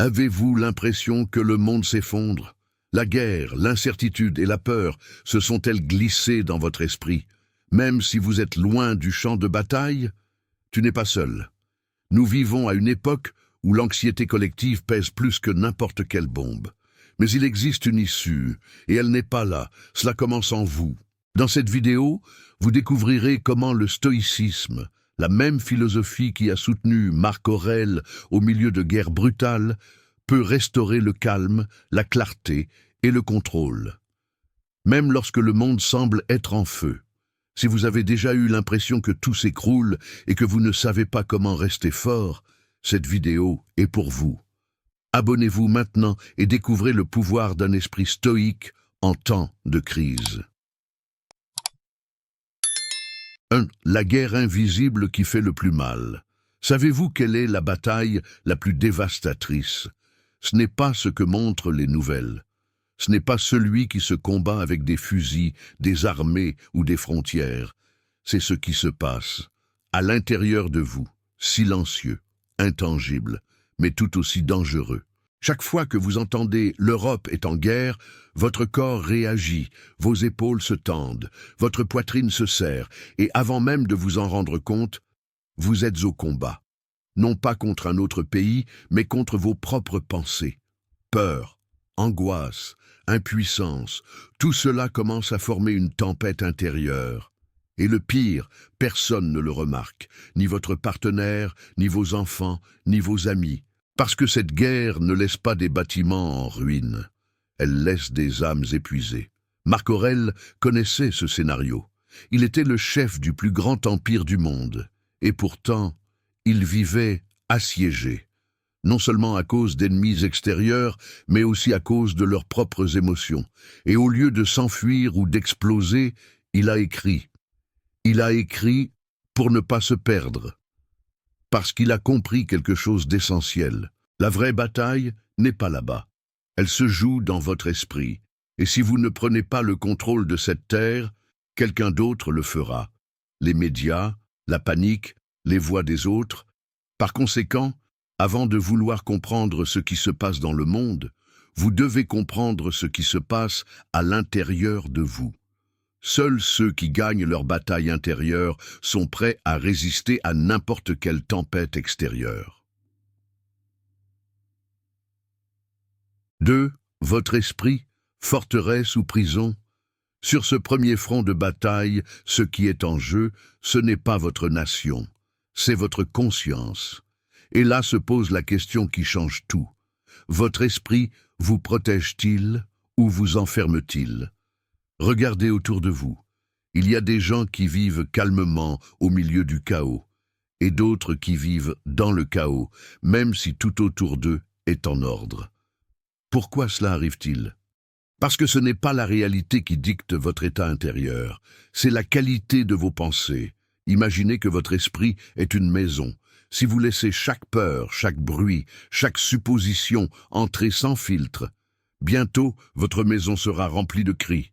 Avez-vous l'impression que le monde s'effondre? La guerre, l'incertitude et la peur se sont-elles glissées dans votre esprit? Même si vous êtes loin du champ de bataille, tu n'es pas seul. Nous vivons à une époque où l'anxiété collective pèse plus que n'importe quelle bombe. Mais il existe une issue, et elle n'est pas là, cela commence en vous. Dans cette vidéo, vous découvrirez comment le stoïcisme, la même philosophie qui a soutenu Marc Aurèle au milieu de guerres brutales, peut restaurer le calme, la clarté et le contrôle. Même lorsque le monde semble être en feu. Si vous avez déjà eu l'impression que tout s'écroule et que vous ne savez pas comment rester fort, cette vidéo est pour vous. Abonnez-vous maintenant et découvrez le pouvoir d'un esprit stoïque en temps de crise. 1. La guerre invisible qui fait le plus mal. Savez-vous quelle est la bataille la plus dévastatrice? Ce n'est pas ce que montrent les nouvelles. Ce n'est pas celui qui se combat avec des fusils, des armées ou des frontières. C'est ce qui se passe à l'intérieur de vous, silencieux, intangible, mais tout aussi dangereux. Chaque fois que vous entendez « l'Europe est en guerre », votre corps réagit, vos épaules se tendent, votre poitrine se serre, et avant même de vous en rendre compte, vous êtes au combat. Non pas contre un autre pays, mais contre vos propres pensées. Peur, angoisse, impuissance, tout cela commence à former une tempête intérieure. Et le pire, personne ne le remarque, ni votre partenaire, ni vos enfants, ni vos amis. Parce que cette guerre ne laisse pas des bâtiments en ruine, elle laisse des âmes épuisées. Marc Aurèle connaissait ce scénario. Il était le chef du plus grand empire du monde, et pourtant, il vivait assiégé, non seulement à cause d'ennemis extérieurs, mais aussi à cause de leurs propres émotions. Et au lieu de s'enfuir ou d'exploser, il a écrit. Il a écrit pour ne pas se perdre. Parce qu'il a compris quelque chose d'essentiel. La vraie bataille n'est pas là-bas. Elle se joue dans votre esprit. Et si vous ne prenez pas le contrôle de cette terre, quelqu'un d'autre le fera. Les médias, la panique, les voix des autres. Par conséquent, avant de vouloir comprendre ce qui se passe dans le monde, vous devez comprendre ce qui se passe à l'intérieur de vous. Seuls ceux qui gagnent leur bataille intérieure sont prêts à résister à n'importe quelle tempête extérieure. 2. Votre esprit, forteresse ou prison. Sur ce premier front de bataille, ce qui est en jeu, ce n'est pas votre nation, c'est votre conscience. Et là se pose la question qui change tout. Votre esprit vous protège-t-il ou vous enferme-t-il? Regardez autour de vous. Il y a des gens qui vivent calmement au milieu du chaos, et d'autres qui vivent dans le chaos, même si tout autour d'eux est en ordre. Pourquoi cela arrive-t-il? Parce que ce n'est pas la réalité qui dicte votre état intérieur, c'est la qualité de vos pensées. Imaginez que votre esprit est une maison. Si vous laissez chaque peur, chaque bruit, chaque supposition entrer sans filtre, bientôt votre maison sera remplie de cris.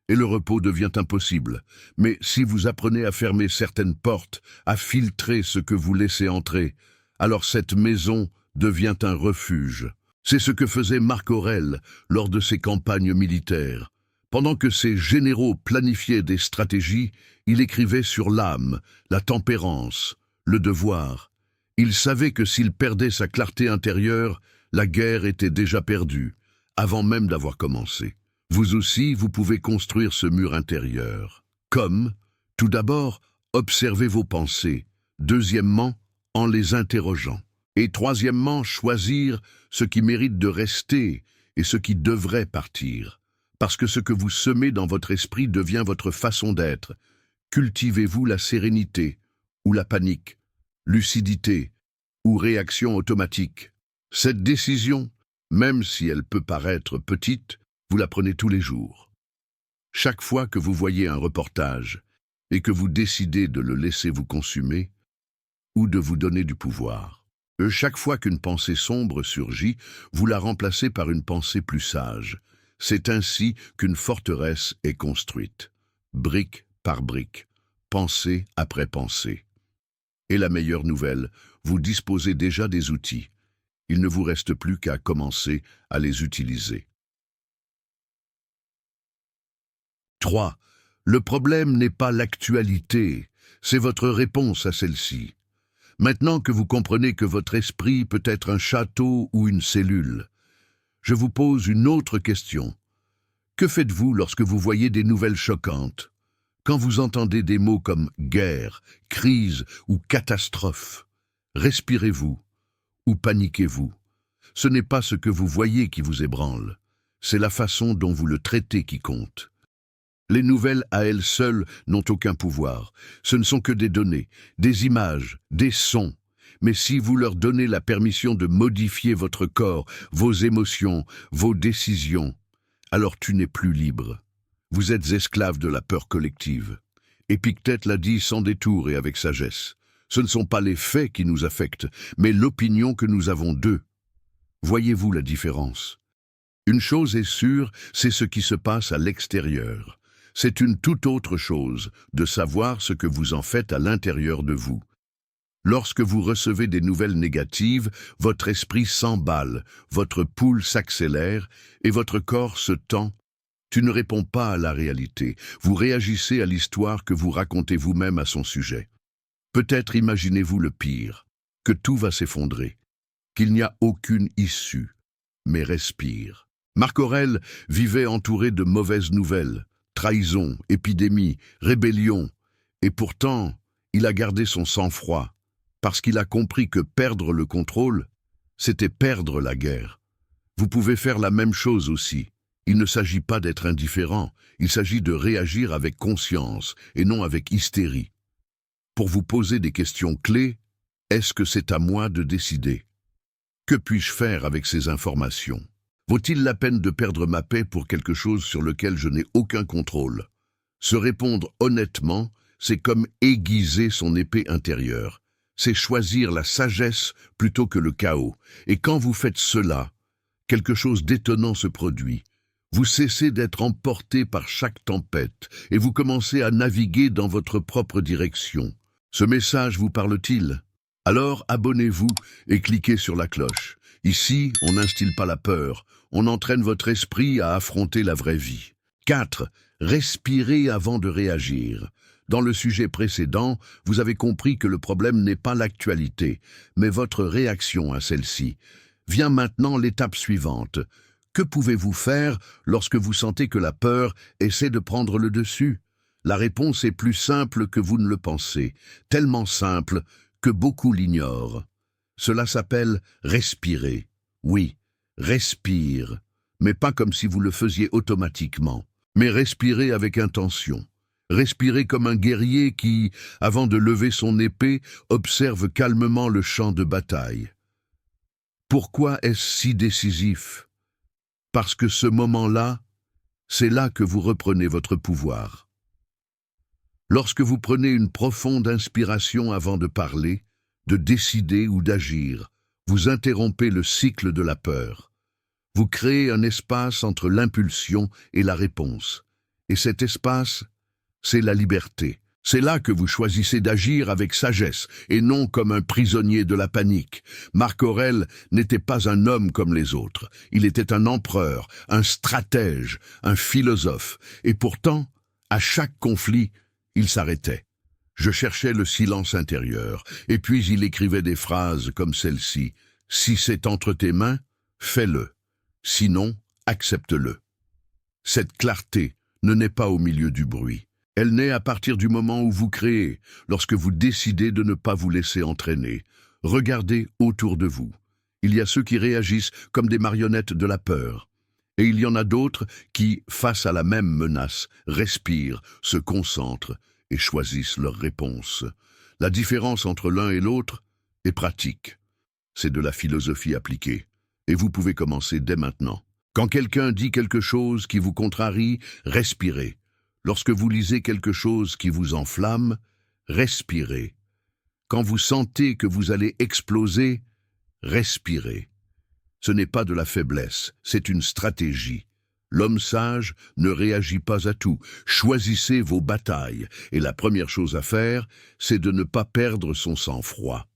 Et le repos devient impossible. Mais si vous apprenez à fermer certaines portes, à filtrer ce que vous laissez entrer, alors cette maison devient un refuge. C'est ce que faisait Marc Aurèle lors de ses campagnes militaires. Pendant que ses généraux planifiaient des stratégies, il écrivait sur l'âme, la tempérance, le devoir. Il savait que s'il perdait sa clarté intérieure, la guerre était déjà perdue, avant même d'avoir commencé. Vous aussi, vous pouvez construire ce mur intérieur. Comme, tout d'abord, observez vos pensées. Deuxièmement, en les interrogeant. Et troisièmement, choisir ce qui mérite de rester et ce qui devrait partir. Parce que ce que vous semez dans votre esprit devient votre façon d'être. Cultivez-vous la sérénité ou la panique, lucidité ou réaction automatique. Cette décision, même si elle peut paraître petite, vous la prenez tous les jours. Chaque fois que vous voyez un reportage et que vous décidez de le laisser vous consumer ou de vous donner du pouvoir, chaque fois qu'une pensée sombre surgit, vous la remplacez par une pensée plus sage. C'est ainsi qu'une forteresse est construite, brique par brique, pensée après pensée. Et la meilleure nouvelle, vous disposez déjà des outils. Il ne vous reste plus qu'à commencer à les utiliser. 3. Le problème n'est pas l'actualité, c'est votre réponse à celle-ci. Maintenant que vous comprenez que votre esprit peut être un château ou une cellule, je vous pose une autre question. Que faites-vous lorsque vous voyez des nouvelles choquantes? Quand vous entendez des mots comme guerre, crise ou catastrophe, respirez-vous ou paniquez-vous? Ce n'est pas ce que vous voyez qui vous ébranle, c'est la façon dont vous le traitez qui compte. Les nouvelles à elles seules n'ont aucun pouvoir. Ce ne sont que des données, des images, des sons. Mais si vous leur donnez la permission de modifier votre corps, vos émotions, vos décisions, alors tu n'es plus libre. Vous êtes esclave de la peur collective. Épictète l'a dit sans détour et avec sagesse. Ce ne sont pas les faits qui nous affectent, mais l'opinion que nous avons d'eux. Voyez-vous la différence? Une chose est sûre, c'est ce qui se passe à l'extérieur. C'est une toute autre chose de savoir ce que vous en faites à l'intérieur de vous. Lorsque vous recevez des nouvelles négatives, votre esprit s'emballe, votre pouls s'accélère et votre corps se tend. Tu ne réponds pas à la réalité, vous réagissez à l'histoire que vous racontez vous-même à son sujet. Peut-être imaginez-vous le pire, que tout va s'effondrer, qu'il n'y a aucune issue, mais respire. Marc Aurèle vivait entouré de mauvaises nouvelles. Trahison, épidémie, rébellion. Et pourtant, il a gardé son sang-froid, parce qu'il a compris que perdre le contrôle, c'était perdre la guerre. Vous pouvez faire la même chose aussi. Il ne s'agit pas d'être indifférent, il s'agit de réagir avec conscience et non avec hystérie. Pour vous poser des questions clés, est-ce que c'est à moi de décider? Que puis-je faire avec ces informations? Vaut-il la peine de perdre ma paix pour quelque chose sur lequel je n'ai aucun contrôle? Se répondre honnêtement, c'est comme aiguiser son épée intérieure. C'est choisir la sagesse plutôt que le chaos. Et quand vous faites cela, quelque chose d'étonnant se produit. Vous cessez d'être emporté par chaque tempête et vous commencez à naviguer dans votre propre direction. Ce message vous parle-t-il? Alors abonnez-vous et cliquez sur la cloche. Ici, on n'instille pas la peur, on entraîne votre esprit à affronter la vraie vie. 4. Respirez avant de réagir. Dans le sujet précédent, vous avez compris que le problème n'est pas l'actualité, mais votre réaction à celle-ci. Vient maintenant l'étape suivante. Que pouvez-vous faire lorsque vous sentez que la peur essaie de prendre le dessus? La réponse est plus simple que vous ne le pensez, tellement simple que beaucoup l'ignorent. Cela s'appelle respirer. Oui, respire, mais pas comme si vous le faisiez automatiquement, mais respirez avec intention. Respirez comme un guerrier qui, avant de lever son épée, observe calmement le champ de bataille. Pourquoi est-ce si décisif? Parce que ce moment-là, c'est là que vous reprenez votre pouvoir. Lorsque vous prenez une profonde inspiration avant de parler, de décider ou d'agir, vous interrompez le cycle de la peur. Vous créez un espace entre l'impulsion et la réponse. Et cet espace, c'est la liberté. C'est là que vous choisissez d'agir avec sagesse et non comme un prisonnier de la panique. Marc Aurèle n'était pas un homme comme les autres. Il était un empereur, un stratège, un philosophe. Et pourtant, à chaque conflit, il s'arrêtait. Je cherchais le silence intérieur, et puis il écrivait des phrases comme celle-ci. « Si c'est entre tes mains, fais-le. Sinon, accepte-le. » Cette clarté ne naît pas au milieu du bruit. Elle naît à partir du moment où vous créez, lorsque vous décidez de ne pas vous laisser entraîner. Regardez autour de vous. Il y a ceux qui réagissent comme des marionnettes de la peur. Et il y en a d'autres qui, face à la même menace, respirent, se concentrent et choisissent leur réponse. La différence entre l'un et l'autre est pratique. C'est de la philosophie appliquée. Et vous pouvez commencer dès maintenant. Quand quelqu'un dit quelque chose qui vous contrarie, respirez. Lorsque vous lisez quelque chose qui vous enflamme, respirez. Quand vous sentez que vous allez exploser, respirez. Ce n'est pas de la faiblesse, c'est une stratégie. L'homme sage ne réagit pas à tout. Choisissez vos batailles, et la première chose à faire, c'est de ne pas perdre son sang-froid.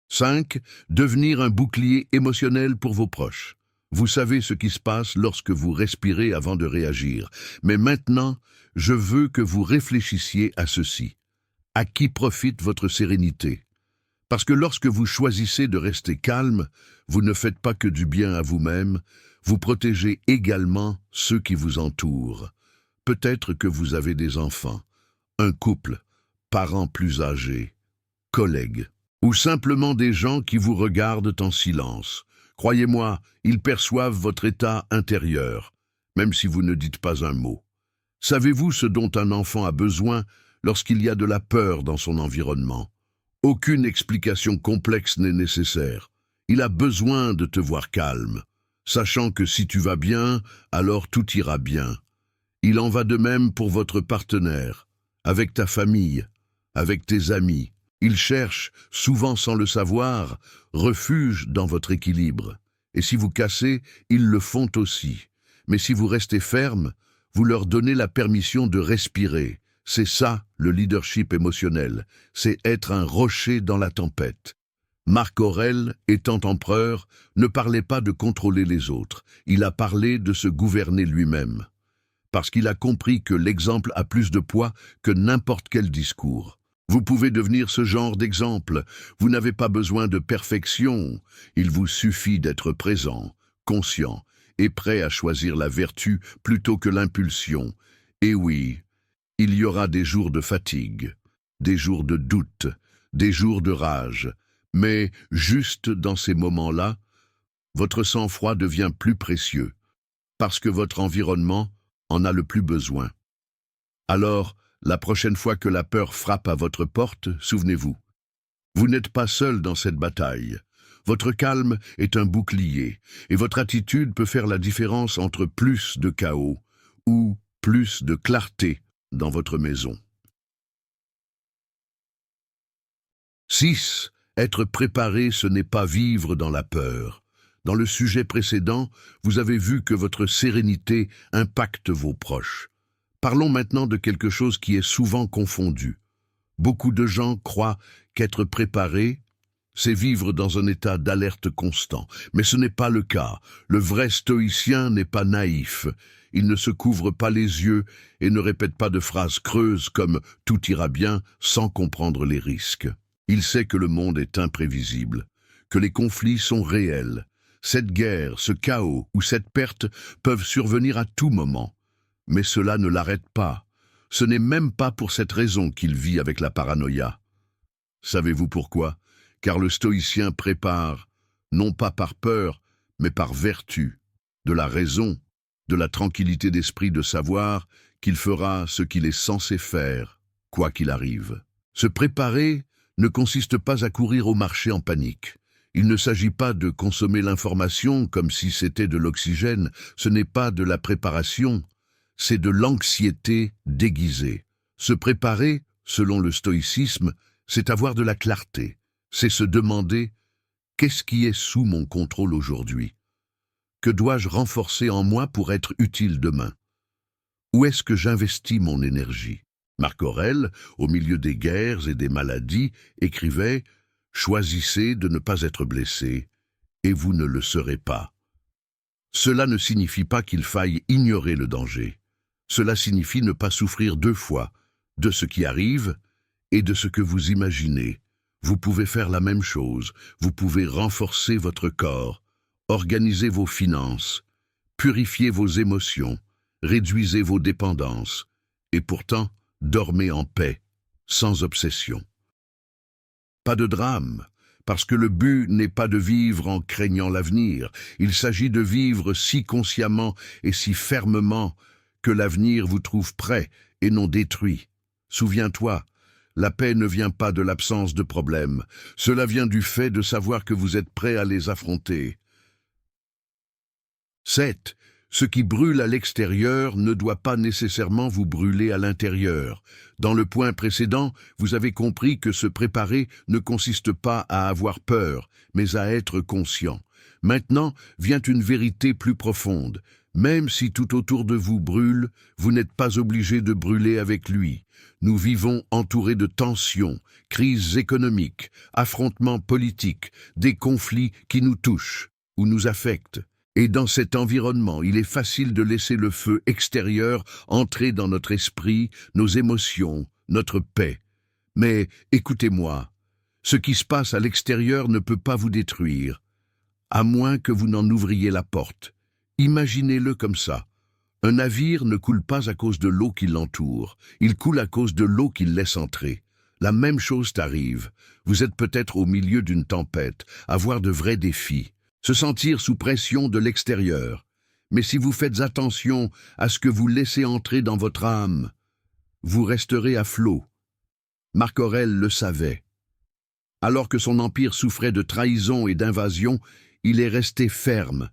5. Devenir un bouclier émotionnel pour vos proches. Vous savez ce qui se passe lorsque vous respirez avant de réagir. Mais maintenant, je veux que vous réfléchissiez à ceci. À qui profite votre sérénité? Parce que lorsque vous choisissez de rester calme, vous ne faites pas que du bien à vous-même, vous protégez également ceux qui vous entourent. Peut-être que vous avez des enfants, un couple, parents plus âgés, collègues, ou simplement des gens qui vous regardent en silence. Croyez-moi, ils perçoivent votre état intérieur, même si vous ne dites pas un mot. Savez-vous ce dont un enfant a besoin lorsqu'il y a de la peur dans son environnement? Aucune explication complexe n'est nécessaire. Il a besoin de te voir calme, sachant que si tu vas bien, alors tout ira bien. Il en va de même pour votre partenaire, avec ta famille, avec tes amis. Ils cherchent, souvent sans le savoir, refuge dans votre équilibre. Et si vous cassez, ils le font aussi. Mais si vous restez ferme, vous leur donnez la permission de respirer. C'est ça, le leadership émotionnel. C'est être un rocher dans la tempête. Marc Aurèle, étant empereur, ne parlait pas de contrôler les autres. Il a parlé de se gouverner lui-même. Parce qu'il a compris que l'exemple a plus de poids que n'importe quel discours. Vous pouvez devenir ce genre d'exemple. Vous n'avez pas besoin de perfection. Il vous suffit d'être présent, conscient et prêt à choisir la vertu plutôt que l'impulsion. Et oui, il y aura des jours de fatigue, des jours de doute, des jours de rage. Mais juste dans ces moments-là, votre sang-froid devient plus précieux, parce que votre environnement en a le plus besoin. Alors, la prochaine fois que la peur frappe à votre porte, souvenez-vous, vous n'êtes pas seul dans cette bataille. Votre calme est un bouclier, et votre attitude peut faire la différence entre plus de chaos ou plus de clarté dans votre maison. 6. Être préparé, ce n'est pas vivre dans la peur. Dans le sujet précédent, vous avez vu que votre sérénité impacte vos proches. Parlons maintenant de quelque chose qui est souvent confondu. Beaucoup de gens croient qu'être préparé, c'est vivre dans un état d'alerte constant. Mais ce n'est pas le cas. Le vrai stoïcien n'est pas naïf. Il ne se couvre pas les yeux et ne répète pas de phrases creuses comme « tout ira bien » sans comprendre les risques. Il sait que le monde est imprévisible, que les conflits sont réels. Cette guerre, ce chaos ou cette perte peuvent survenir à tout moment. Mais cela ne l'arrête pas. Ce n'est même pas pour cette raison qu'il vit avec la paranoïa. Savez-vous pourquoi? Car le stoïcien prépare, non pas par peur, mais par vertu, de la raison, de la tranquillité d'esprit de savoir qu'il fera ce qu'il est censé faire, quoi qu'il arrive. Se préparer ne consiste pas à courir au marché en panique. Il ne s'agit pas de consommer l'information comme si c'était de l'oxygène. Ce n'est pas de la préparation, c'est de l'anxiété déguisée. Se préparer, selon le stoïcisme, c'est avoir de la clarté. C'est se demander « Qu'est-ce qui est sous mon contrôle aujourd'hui? Que dois-je renforcer en moi pour être utile demain? Où est-ce que j'investis mon énergie ?» Marc Aurèle, au milieu des guerres et des maladies, écrivait « Choisissez de ne pas être blessé, et vous ne le serez pas. » Cela ne signifie pas qu'il faille ignorer le danger. Cela signifie ne pas souffrir deux fois, de ce qui arrive et de ce que vous imaginez. Vous pouvez faire la même chose, vous pouvez renforcer votre corps, organiser vos finances, purifier vos émotions, réduisez vos dépendances, et pourtant, dormez en paix, sans obsession. Pas de drame, parce que le but n'est pas de vivre en craignant l'avenir, il s'agit de vivre si consciemment et si fermement que l'avenir vous trouve prêt et non détruit. Souviens-toi, la paix ne vient pas de l'absence de problèmes, cela vient du fait de savoir que vous êtes prêt à les affronter. 7. Ce qui brûle à l'extérieur ne doit pas nécessairement vous brûler à l'intérieur. Dans le point précédent, vous avez compris que se préparer ne consiste pas à avoir peur, mais à être conscient. Maintenant vient une vérité plus profonde. Même si tout autour de vous brûle, vous n'êtes pas obligé de brûler avec lui. Nous vivons entourés de tensions, crises économiques, affrontements politiques, des conflits qui nous touchent ou nous affectent. Et dans cet environnement, il est facile de laisser le feu extérieur entrer dans notre esprit, nos émotions, notre paix. Mais écoutez-moi, ce qui se passe à l'extérieur ne peut pas vous détruire, à moins que vous n'en ouvriez la porte. Imaginez-le comme ça. Un navire ne coule pas à cause de l'eau qui l'entoure, il coule à cause de l'eau qu'il laisse entrer. La même chose t'arrive. Vous êtes peut-être au milieu d'une tempête, avoir de vrais défis, se sentir sous pression de l'extérieur. Mais si vous faites attention à ce que vous laissez entrer dans votre âme, vous resterez à flot. Marc Aurèle le savait. Alors que son empire souffrait de trahison et d'invasion, il est resté ferme.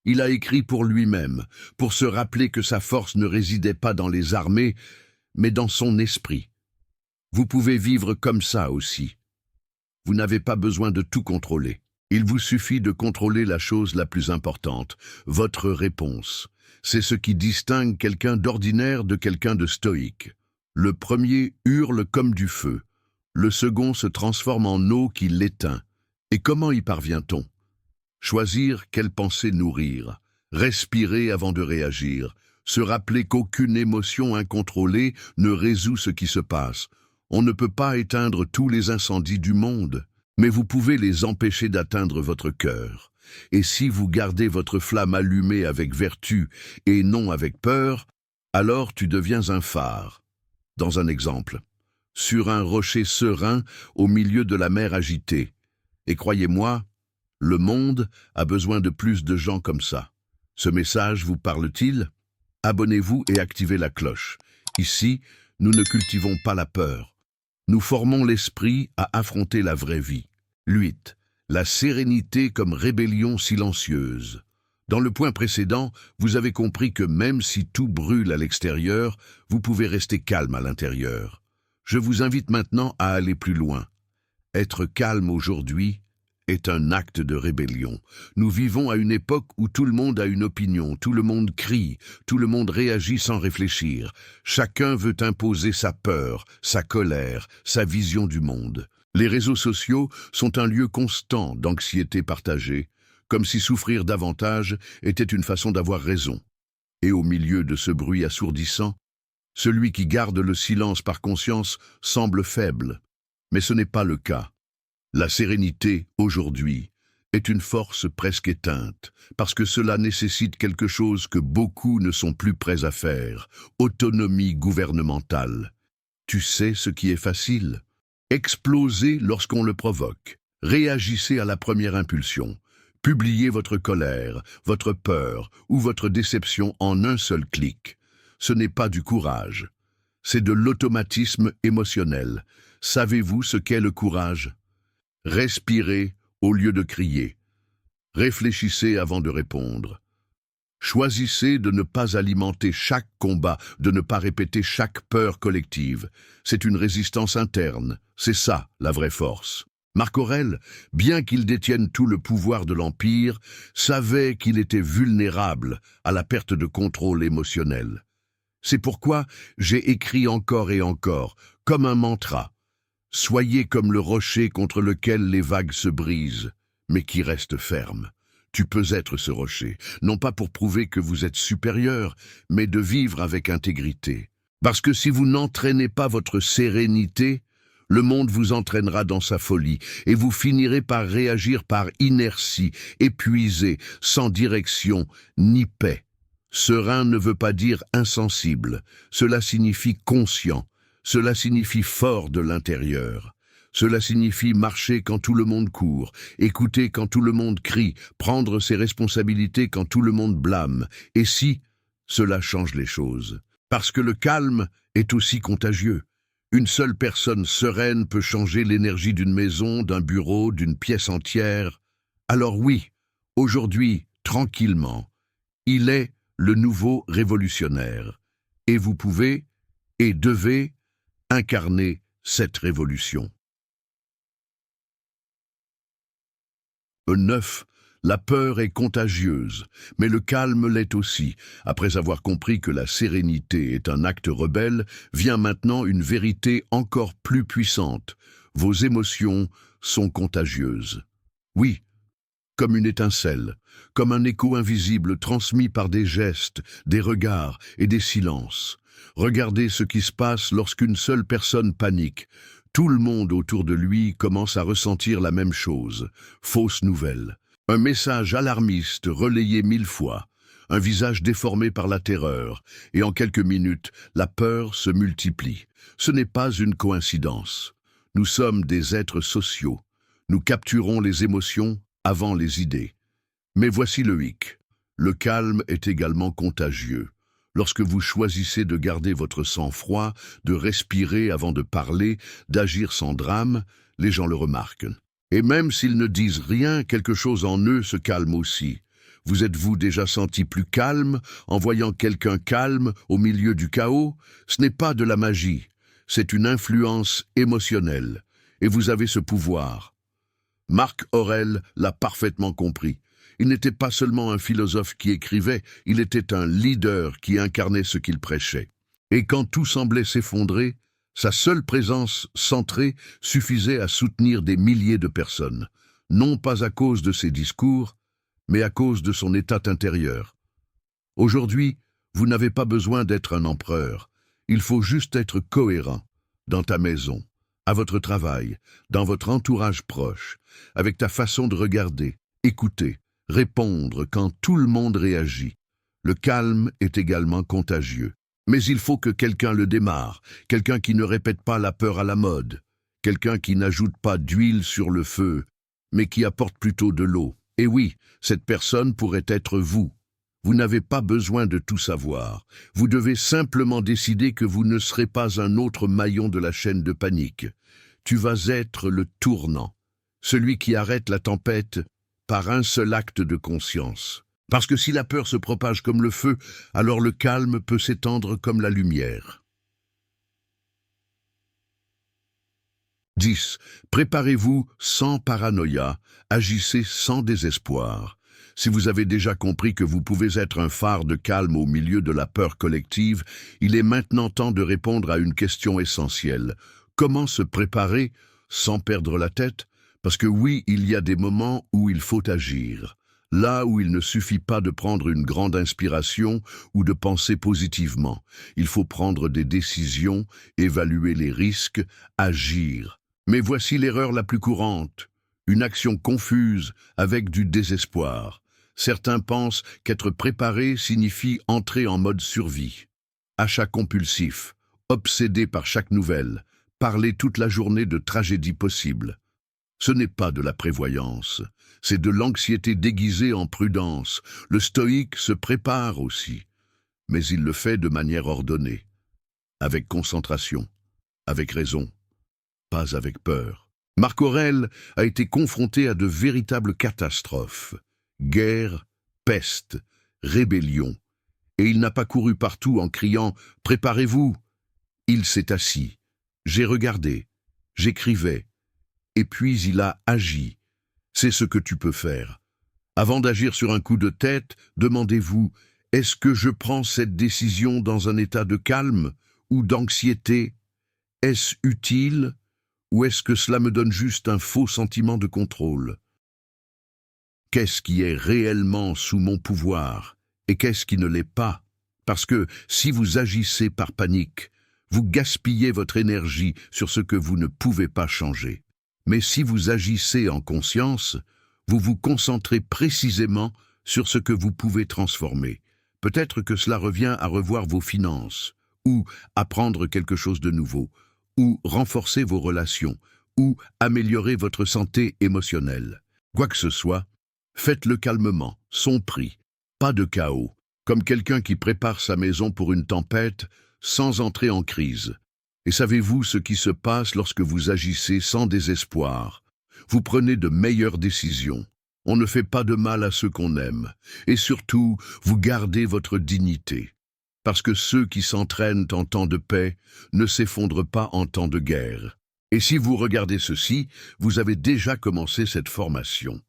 Il a écrit pour lui-même, pour se rappeler que sa force ne résidait pas dans les armées, mais dans son esprit. Vous pouvez vivre comme ça aussi. Vous n'avez pas besoin de tout contrôler. Il vous suffit de contrôler la chose la plus importante, votre réponse. C'est ce qui distingue quelqu'un d'ordinaire de quelqu'un de stoïque. Le premier hurle comme du feu. Le second se transforme en eau qui l'éteint. Et comment y parvient-on? Choisir quelle pensée nourrir, respirer avant de réagir, se rappeler qu'aucune émotion incontrôlée ne résout ce qui se passe. On ne peut pas éteindre tous les incendies du monde, mais vous pouvez les empêcher d'atteindre votre cœur. Et si vous gardez votre flamme allumée avec vertu et non avec peur, alors tu deviens un phare. Dans un exemple, sur un rocher serein au milieu de la mer agitée. Et croyez-moi, le monde a besoin de plus de gens comme ça. Ce message vous parle-t-il? Abonnez-vous et activez la cloche. Ici, nous ne cultivons pas la peur. Nous formons l'esprit à affronter la vraie vie. 8. La sérénité comme rébellion silencieuse. Dans le point précédent, vous avez compris que même si tout brûle à l'extérieur, vous pouvez rester calme à l'intérieur. Je vous invite maintenant à aller plus loin. Être calme aujourd'hui est un acte de rébellion. Nous vivons à une époque où tout le monde a une opinion, tout le monde crie, tout le monde réagit sans réfléchir. Chacun veut imposer sa peur, sa colère, sa vision du monde. Les réseaux sociaux sont un lieu constant d'anxiété partagée, comme si souffrir davantage était une façon d'avoir raison. Et au milieu de ce bruit assourdissant, celui qui garde le silence par conscience semble faible. Mais ce n'est pas le cas. La sérénité, aujourd'hui, est une force presque éteinte, parce que cela nécessite quelque chose que beaucoup ne sont plus prêts à faire, autonomie gouvernementale. Tu sais ce qui est facile? Exploser lorsqu'on le provoque. Réagissez à la première impulsion. Publiez votre colère, votre peur ou votre déception en un seul clic. Ce n'est pas du courage, c'est de l'automatisme émotionnel. Savez-vous ce qu'est le courage? Respirez au lieu de crier. Réfléchissez avant de répondre. Choisissez de ne pas alimenter chaque combat, de ne pas répéter chaque peur collective. C'est une résistance interne, c'est ça la vraie force. Marc Aurèle, bien qu'il détienne tout le pouvoir de l'Empire, savait qu'il était vulnérable à la perte de contrôle émotionnel. C'est pourquoi j'ai écrit encore et encore, comme un mantra. Soyez comme le rocher contre lequel les vagues se brisent, mais qui reste ferme. Tu peux être ce rocher, non pas pour prouver que vous êtes supérieur, mais de vivre avec intégrité. Parce que si vous n'entraînez pas votre sérénité, le monde vous entraînera dans sa folie, et vous finirez par réagir par inertie, épuisé, sans direction, ni paix. Serein ne veut pas dire insensible, cela signifie conscient. Cela signifie fort de l'intérieur. Cela signifie marcher quand tout le monde court, écouter quand tout le monde crie, prendre ses responsabilités quand tout le monde blâme. Et si, cela change les choses. Parce que le calme est aussi contagieux. Une seule personne sereine peut changer l'énergie d'une maison, d'un bureau, d'une pièce entière. Alors oui, aujourd'hui, tranquillement, il est le nouveau révolutionnaire. Et vous pouvez et devez incarner cette révolution. 9. La peur est contagieuse, mais le calme l'est aussi. Après avoir compris que la sérénité est un acte rebelle, vient maintenant une vérité encore plus puissante. Vos émotions sont contagieuses. Oui, comme une étincelle, comme un écho invisible transmis par des gestes, des regards et des silences. Regardez ce qui se passe lorsqu'une seule personne panique. Tout le monde autour de lui commence à ressentir la même chose. Fausse nouvelle. Un message alarmiste relayé 1000 fois. Un visage déformé par la terreur. Et en quelques minutes, la peur se multiplie. Ce n'est pas une coïncidence. Nous sommes des êtres sociaux. Nous capturons les émotions avant les idées. Mais voici le hic. Le calme est également contagieux. Lorsque vous choisissez de garder votre sang-froid, de respirer avant de parler, d'agir sans drame, les gens le remarquent. Et même s'ils ne disent rien, quelque chose en eux se calme aussi. Vous êtes-vous déjà senti plus calme en voyant quelqu'un calme au milieu du chaos? Ce n'est pas de la magie, c'est une influence émotionnelle. Et vous avez ce pouvoir. Marc Aurèle l'a parfaitement compris. Il n'était pas seulement un philosophe qui écrivait, il était un leader qui incarnait ce qu'il prêchait. Et quand tout semblait s'effondrer, sa seule présence centrée suffisait à soutenir des milliers de personnes, non pas à cause de ses discours, mais à cause de son état intérieur. Aujourd'hui, vous n'avez pas besoin d'être un empereur, il faut juste être cohérent dans ta maison, à votre travail, dans votre entourage proche, avec ta façon de regarder, écouter, répondre quand tout le monde réagit. Le calme est également contagieux. Mais il faut que quelqu'un le démarre, quelqu'un qui ne répète pas la peur à la mode, quelqu'un qui n'ajoute pas d'huile sur le feu, mais qui apporte plutôt de l'eau. Et oui, cette personne pourrait être vous. Vous n'avez pas besoin de tout savoir. Vous devez simplement décider que vous ne serez pas un autre maillon de la chaîne de panique. Tu vas être le tournant, celui qui arrête la tempête par un seul acte de conscience. Parce que si la peur se propage comme le feu, alors le calme peut s'étendre comme la lumière. 10. Préparez-vous sans paranoïa, agissez sans désespoir. Si vous avez déjà compris que vous pouvez être un phare de calme au milieu de la peur collective, il est maintenant temps de répondre à une question essentielle. Comment se préparer sans perdre la tête? Parce que oui, il y a des moments où il faut agir. Là où il ne suffit pas de prendre une grande inspiration ou de penser positivement. Il faut prendre des décisions, évaluer les risques, agir. Mais voici l'erreur la plus courante. Une action confuse avec du désespoir. Certains pensent qu'être préparé signifie entrer en mode survie. Achat compulsif, obsédé par chaque nouvelle, parler toute la journée de tragédies possibles. Ce n'est pas de la prévoyance, c'est de l'anxiété déguisée en prudence. Le stoïque se prépare aussi, mais il le fait de manière ordonnée, avec concentration, avec raison, pas avec peur. Marc Aurèle a été confronté à de véritables catastrophes, guerre, peste, rébellion, et il n'a pas couru partout en criant « Préparez-vous !» Il s'est assis, j'ai regardé, j'écrivais, et puis il a agi. C'est ce que tu peux faire. Avant d'agir sur un coup de tête, demandez-vous, est-ce que je prends cette décision dans un état de calme ou d'anxiété? Est-ce utile ou est-ce que cela me donne juste un faux sentiment de contrôle? Qu'est-ce qui est réellement sous mon pouvoir et qu'est-ce qui ne l'est pas? Parce que si vous agissez par panique, vous gaspillez votre énergie sur ce que vous ne pouvez pas changer. Mais si vous agissez en conscience, vous vous concentrez précisément sur ce que vous pouvez transformer. Peut-être que cela revient à revoir vos finances, ou apprendre quelque chose de nouveau, ou renforcer vos relations, ou améliorer votre santé émotionnelle. Quoi que ce soit, faites-le calmement, son prix, pas de chaos, comme quelqu'un qui prépare sa maison pour une tempête sans entrer en crise. Et savez-vous ce qui se passe lorsque vous agissez sans désespoir? Vous prenez de meilleures décisions. On ne fait pas de mal à ceux qu'on aime. Et surtout, vous gardez votre dignité. Parce que ceux qui s'entraînent en temps de paix ne s'effondrent pas en temps de guerre. Et si vous regardez ceci, vous avez déjà commencé cette formation.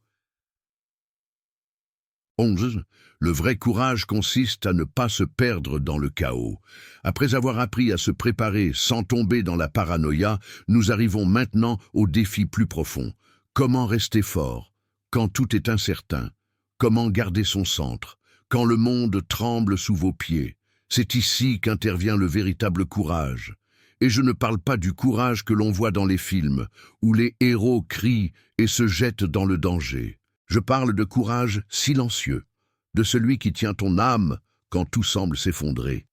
11. Le vrai courage consiste à ne pas se perdre dans le chaos. Après avoir appris à se préparer sans tomber dans la paranoïa, nous arrivons maintenant au défi plus profond. Comment rester fort quand tout est incertain? Comment garder son centre quand le monde tremble sous vos pieds? C'est ici qu'intervient le véritable courage. Et je ne parle pas du courage que l'on voit dans les films, où les héros crient et se jettent dans le danger. Je parle de courage silencieux, de celui qui tient ton âme quand tout semble s'effondrer.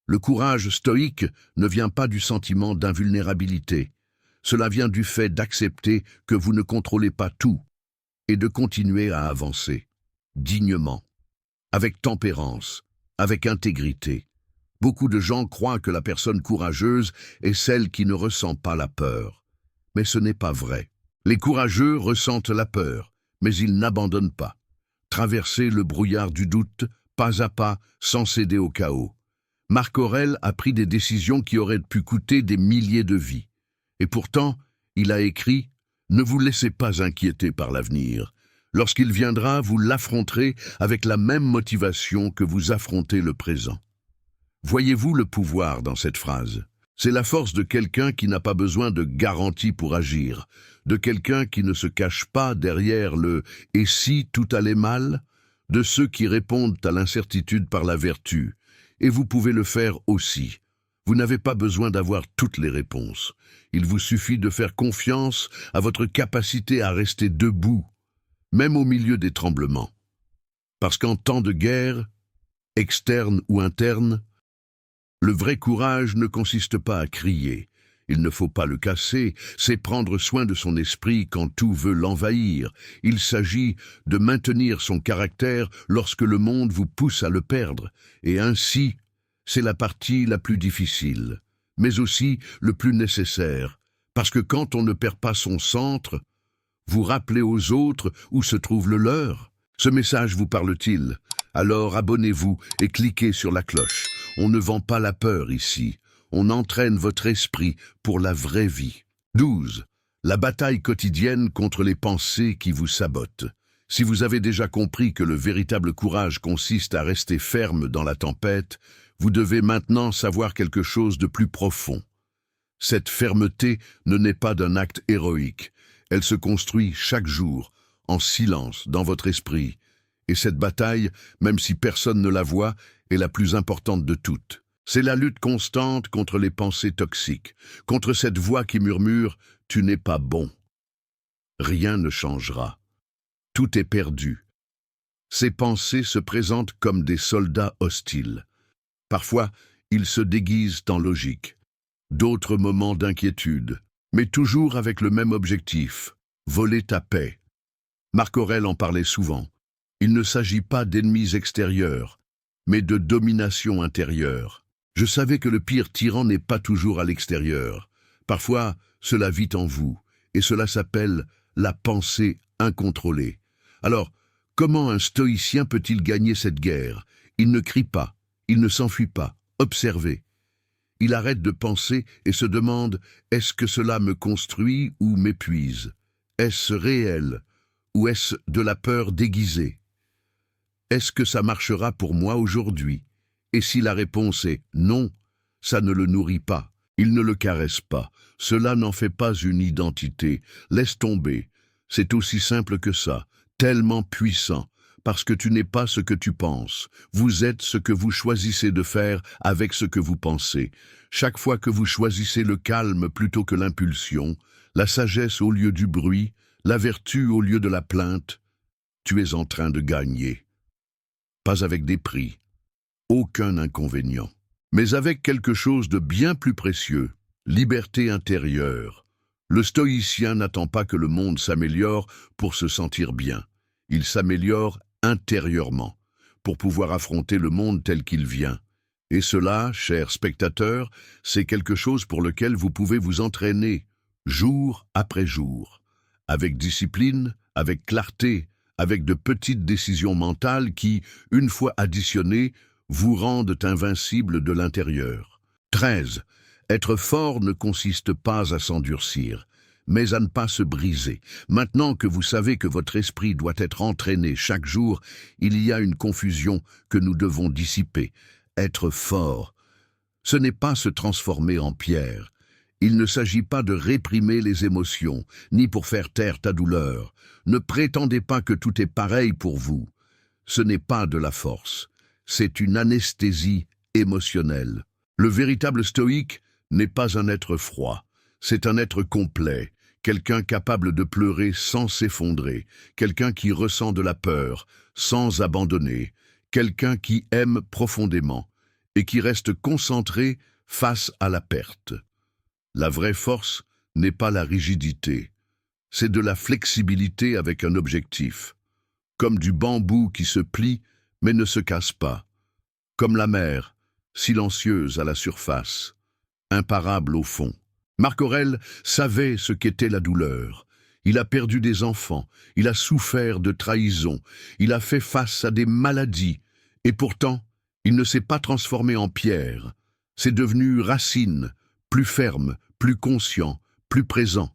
Le courage stoïque ne vient pas du sentiment d'invulnérabilité. Cela vient du fait d'accepter que vous ne contrôlez pas tout et de continuer à avancer, dignement, avec tempérance, avec intégrité. Beaucoup de gens croient que la personne courageuse est celle qui ne ressent pas la peur. Mais ce n'est pas vrai. Les courageux ressentent la peur, mais ils n'abandonnent pas. Traverser le brouillard du doute, pas à pas, sans céder au chaos. Marc Aurèle a pris des décisions qui auraient pu coûter des milliers de vies. Et pourtant, il a écrit « Ne vous laissez pas inquiéter par l'avenir. Lorsqu'il viendra, vous l'affronterez avec la même motivation que vous affrontez le présent. » Voyez-vous le pouvoir dans cette phrase? C'est la force de quelqu'un qui n'a pas besoin de garantie pour agir, de quelqu'un qui ne se cache pas derrière le « et si tout allait mal ?» de ceux qui répondent à l'incertitude par la vertu. Et vous pouvez le faire aussi. Vous n'avez pas besoin d'avoir toutes les réponses. Il vous suffit de faire confiance à votre capacité à rester debout, même au milieu des tremblements. Parce qu'en temps de guerre, externe ou interne, le vrai courage ne consiste pas à crier. Il ne faut pas le casser, c'est prendre soin de son esprit quand tout veut l'envahir. Il s'agit de maintenir son caractère lorsque le monde vous pousse à le perdre. Et ainsi, c'est la partie la plus difficile, mais aussi le plus nécessaire. Parce que quand on ne perd pas son centre, vous rappelez aux autres où se trouve le leur. Ce message vous parle-t-il? Alors abonnez-vous et cliquez sur la cloche. On ne vend pas la peur ici. On entraîne votre esprit pour la vraie vie. 12. La bataille quotidienne contre les pensées qui vous sabotent. Si vous avez déjà compris que le véritable courage consiste à rester ferme dans la tempête, vous devez maintenant savoir quelque chose de plus profond. Cette fermeté ne naît pas d'un acte héroïque. Elle se construit chaque jour, en silence, dans votre esprit. Et cette bataille, même si personne ne la voit, est la plus importante de toutes. C'est la lutte constante contre les pensées toxiques, contre cette voix qui murmure « tu n'es pas bon ». Rien ne changera. Tout est perdu. Ces pensées se présentent comme des soldats hostiles. Parfois, ils se déguisent en logique. D'autres moments d'inquiétude, mais toujours avec le même objectif, voler ta paix. Marc Aurèle en parlait souvent. Il ne s'agit pas d'ennemis extérieurs, mais de domination intérieure. Je savais que le pire tyran n'est pas toujours à l'extérieur. Parfois, cela vit en vous, et cela s'appelle la pensée incontrôlée. Alors, comment un stoïcien peut-il gagner cette guerre? Il ne crie pas, il ne s'enfuit pas. Observez. Il arrête de penser et se demande « est-ce que cela me construit ou m'épuise? Est-ce réel ou est-ce de la peur déguisée? Est-ce que ça marchera pour moi aujourd'hui? » Et si la réponse est « non », ça ne le nourrit pas, il ne le caresse pas. Cela n'en fait pas une identité. Laisse tomber. C'est aussi simple que ça, tellement puissant, parce que tu n'es pas ce que tu penses. Vous êtes ce que vous choisissez de faire avec ce que vous pensez. Chaque fois que vous choisissez le calme plutôt que l'impulsion, la sagesse au lieu du bruit, la vertu au lieu de la plainte, tu es en train de gagner. Pas avec des prix, aucun inconvénient, mais avec quelque chose de bien plus précieux, liberté intérieure. Le stoïcien n'attend pas que le monde s'améliore pour se sentir bien. Il s'améliore intérieurement, pour pouvoir affronter le monde tel qu'il vient. Et cela, chers spectateurs, c'est quelque chose pour lequel vous pouvez vous entraîner, jour après jour, avec discipline, avec clarté, avec de petites décisions mentales qui, une fois additionnées, vous rendent invincible de l'intérieur. 13. Être fort ne consiste pas à s'endurcir, mais à ne pas se briser. Maintenant que vous savez que votre esprit doit être entraîné chaque jour, il y a une confusion que nous devons dissiper. Être fort, ce n'est pas se transformer en pierre. Il ne s'agit pas de réprimer les émotions, ni pour faire taire ta douleur. Ne prétendez pas que tout est pareil pour vous. Ce n'est pas de la force, c'est une anesthésie émotionnelle. Le véritable stoïque n'est pas un être froid, c'est un être complet, quelqu'un capable de pleurer sans s'effondrer, quelqu'un qui ressent de la peur sans abandonner, quelqu'un qui aime profondément et qui reste concentré face à la perte. La vraie force n'est pas la rigidité, c'est de la flexibilité avec un objectif, comme du bambou qui se plie mais ne se casse pas, comme la mer, silencieuse à la surface, imparable au fond. Marc Aurèle savait ce qu'était la douleur. Il a perdu des enfants, il a souffert de trahison, il a fait face à des maladies, et pourtant, il ne s'est pas transformé en pierre. C'est devenu racine, plus ferme, plus conscient, plus présent.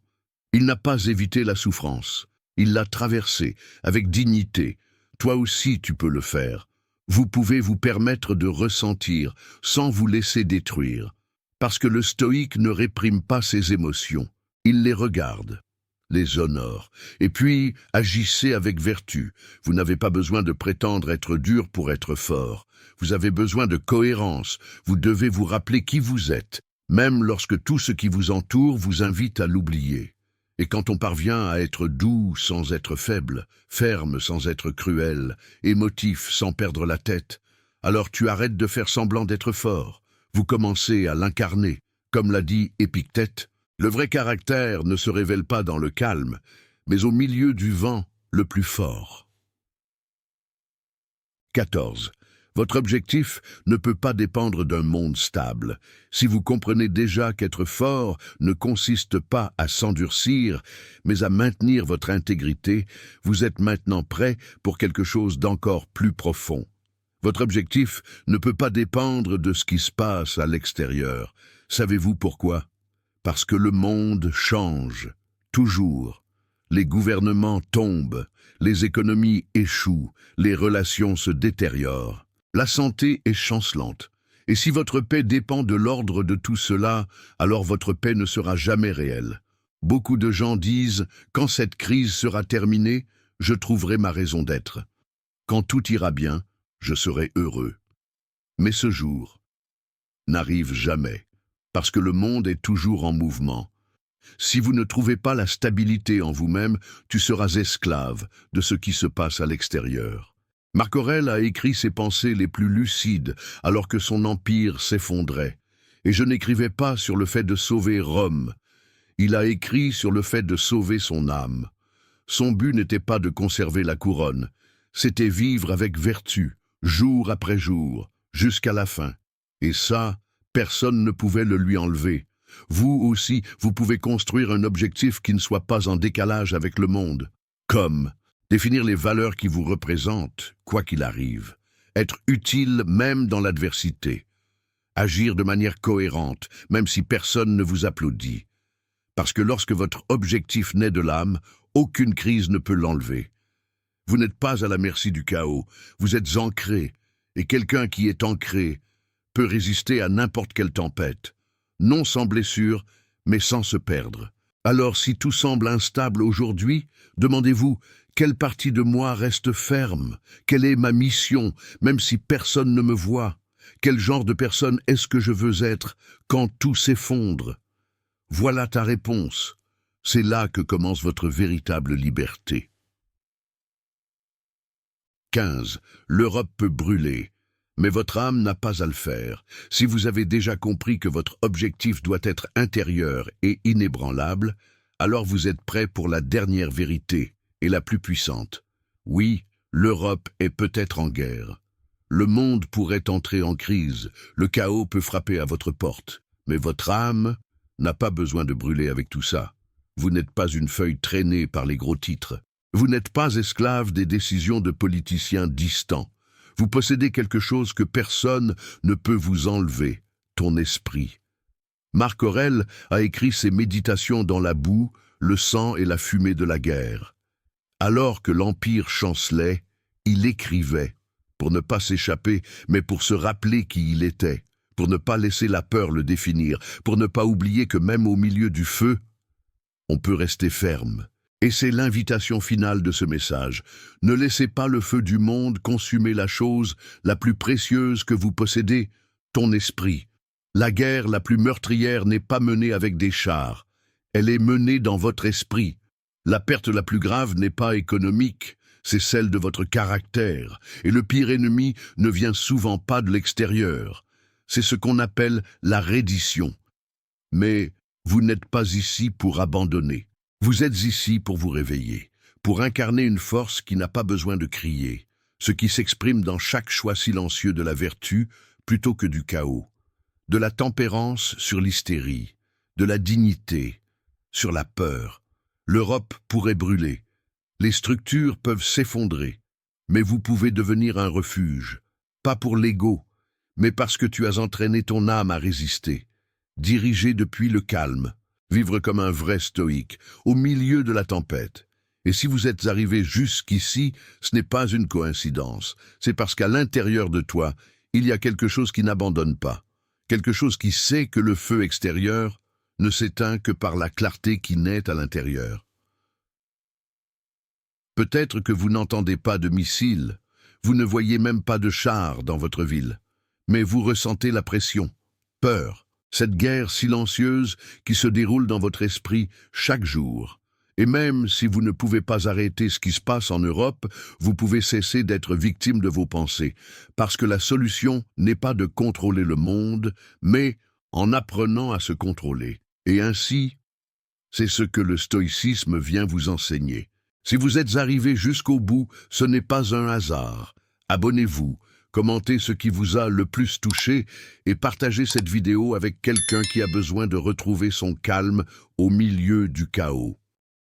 Il n'a pas évité la souffrance, il l'a traversée avec dignité. Toi aussi tu peux le faire. Vous pouvez vous permettre de ressentir sans vous laisser détruire. Parce que le stoïque ne réprime pas ses émotions, il les regarde, les honore, et puis agissez avec vertu. Vous n'avez pas besoin de prétendre être dur pour être fort. Vous avez besoin de cohérence, vous devez vous rappeler qui vous êtes, même lorsque tout ce qui vous entoure vous invite à l'oublier. Et quand on parvient à être doux sans être faible, ferme sans être cruel, émotif sans perdre la tête, alors tu arrêtes de faire semblant d'être fort. Vous commencez à l'incarner. Comme l'a dit Épictète, le vrai caractère ne se révèle pas dans le calme, mais au milieu du vent le plus fort. 14. Votre objectif ne peut pas dépendre d'un monde stable. Si vous comprenez déjà qu'être fort ne consiste pas à s'endurcir, mais à maintenir votre intégrité, vous êtes maintenant prêt pour quelque chose d'encore plus profond. Votre objectif ne peut pas dépendre de ce qui se passe à l'extérieur. Savez-vous pourquoi? Parce que le monde change, toujours. Les gouvernements tombent, les économies échouent, les relations se détériorent. La santé est chancelante. Et si votre paix dépend de l'ordre de tout cela, alors votre paix ne sera jamais réelle. Beaucoup de gens disent « Quand cette crise sera terminée, je trouverai ma raison d'être. Quand tout ira bien, je serai heureux. » Mais ce jour n'arrive jamais, parce que le monde est toujours en mouvement. Si vous ne trouvez pas la stabilité en vous-même, tu seras esclave de ce qui se passe à l'extérieur. Marc Aurèle a écrit ses pensées les plus lucides alors que son empire s'effondrait. Et je n'écrivais pas sur le fait de sauver Rome. Il a écrit sur le fait de sauver son âme. Son but n'était pas de conserver la couronne, c'était vivre avec vertu, jour après jour, jusqu'à la fin. Et ça, personne ne pouvait le lui enlever. Vous aussi, vous pouvez construire un objectif qui ne soit pas en décalage avec le monde. Comme définir les valeurs qui vous représentent, quoi qu'il arrive. Être utile même dans l'adversité. Agir de manière cohérente, même si personne ne vous applaudit. Parce que lorsque votre objectif naît de l'âme, aucune crise ne peut l'enlever. Vous n'êtes pas à la merci du chaos, vous êtes ancré, et quelqu'un qui est ancré peut résister à n'importe quelle tempête, non sans blessure, mais sans se perdre. Alors si tout semble instable aujourd'hui, demandez-vous, quelle partie de moi reste ferme? Quelle est ma mission, même si personne ne me voit? Quel genre de personne est-ce que je veux être quand tout s'effondre? Voilà ta réponse. C'est là que commence votre véritable liberté. 15. L'Europe peut brûler, mais votre âme n'a pas à le faire. Si vous avez déjà compris que votre objectif doit être intérieur et inébranlable, alors vous êtes prêt pour la dernière vérité et la plus puissante. Oui, l'Europe est peut-être en guerre. Le monde pourrait entrer en crise, le chaos peut frapper à votre porte, mais votre âme n'a pas besoin de brûler avec tout ça. Vous n'êtes pas une feuille traînée par les gros titres. Vous n'êtes pas esclave des décisions de politiciens distants. Vous possédez quelque chose que personne ne peut vous enlever, ton esprit. Marc Aurèle a écrit ses méditations dans la boue le sang et la fumée de la guerre. Alors que l'Empire chancelait, il écrivait, pour ne pas s'échapper, mais pour se rappeler qui il était, pour ne pas laisser la peur le définir, pour ne pas oublier que même au milieu du feu, on peut rester ferme. Et c'est l'invitation finale de ce message. Ne laissez pas le feu du monde consumer la chose la plus précieuse que vous possédez, ton esprit. La guerre la plus meurtrière n'est pas menée avec des chars. Elle est menée dans votre esprit. La perte la plus grave n'est pas économique, c'est celle de votre caractère. Et le pire ennemi ne vient souvent pas de l'extérieur. C'est ce qu'on appelle la reddition. Mais vous n'êtes pas ici pour abandonner. Vous êtes ici pour vous réveiller, pour incarner une force qui n'a pas besoin de crier, ce qui s'exprime dans chaque choix silencieux de la vertu plutôt que du chaos, de la tempérance sur l'hystérie, de la dignité sur la peur. L'Europe pourrait brûler, les structures peuvent s'effondrer, mais vous pouvez devenir un refuge, pas pour l'ego, mais parce que tu as entraîné ton âme à résister, diriger depuis le calme. Vivre comme un vrai stoïque, au milieu de la tempête. Et si vous êtes arrivé jusqu'ici, ce n'est pas une coïncidence. C'est parce qu'à l'intérieur de toi, il y a quelque chose qui n'abandonne pas. Quelque chose qui sait que le feu extérieur ne s'éteint que par la clarté qui naît à l'intérieur. Peut-être que vous n'entendez pas de missiles, vous ne voyez même pas de chars dans votre ville, mais vous ressentez la pression, peur. Cette guerre silencieuse qui se déroule dans votre esprit chaque jour. Et même si vous ne pouvez pas arrêter ce qui se passe en Europe, vous pouvez cesser d'être victime de vos pensées, parce que la solution n'est pas de contrôler le monde, mais en apprenant à se contrôler. Et ainsi, c'est ce que le stoïcisme vient vous enseigner. Si vous êtes arrivé jusqu'au bout, ce n'est pas un hasard. Abonnez-vous. Commentez ce qui vous a le plus touché et partagez cette vidéo avec quelqu'un qui a besoin de retrouver son calme au milieu du chaos.